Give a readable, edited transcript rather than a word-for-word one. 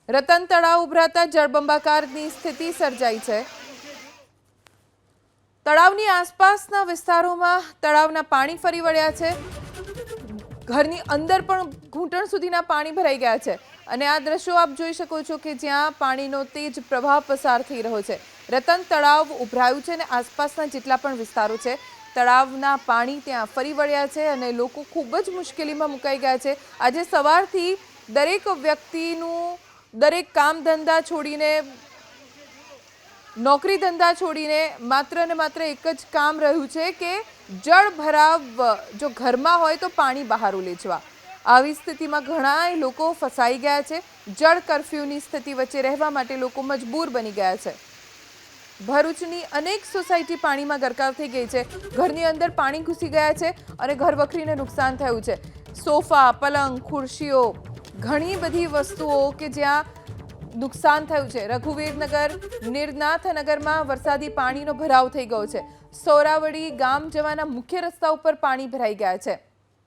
રતન તળાવ ઉભરાતા જળબંબાકારની સ્થિતિ સર્જાઈ છે। તળાવની આસપાસના વિસ્તારોમાં તળાવના પાણી ફરી વળ્યા છે। ઘરની અંદર પણ ઘૂંટણ સુધીના પાણી ભરાઈ ગયા છે અને આ દ્રશ્યો આપ જોઈ શકો છો કે જ્યાં પાણીનો તેજ પ્રવાહ પસાર થઈ રહ્યો છે। રતન તળાવ ઉભરાયું છે અને આસપાસના જેટલા પણ વિસ્તારો છે તળાવના પાણી ત્યાં ફરી વળ્યા છે અને લોકો ખૂબ જ મુશ્કેલીમાં મુકાઈ ગયા છે। આજે સવારથી દરેક વ્યક્તિનું દરેક કામ ધંધા છોડીને નોકરી ધંધા છોડીને માત્ર ને માત્ર એક જ કામ રહ્યું છે કે જળ ભરાવ જો ઘરમાં હોય તો પાણી બહાર ઉલેચવા। આવી સ્થિતિમાં ઘણા લોકો ફસાઈ ગયા છે। જળ કર્ફ્યુની સ્થિતિ વચ્ચે રહેવા માટે લોકો મજબૂર બની ગયા છે। ભરૂચની અનેક સોસાયટી પાણીમાં ગરકાવ થઈ ગઈ છે। ઘરની અંદર પાણી ઘૂસી ગયા છે અને ઘરવખરીને નુકસાન થયું છે। સોફા, પલંગ, ખુરશીઓ, ઘણી બધી વસ્તુઓ કે જ્યાં નુકસાન થયું છે। રઘુવીરનગર, નિરનાથનગરમાં વરસાદી પાણીનો ભરાવ થઈ ગયો છે। સોરાવડી ગામ જવાના મુખ્ય રસ્તા ઉપર પાણી ભરાઈ ગયા છે।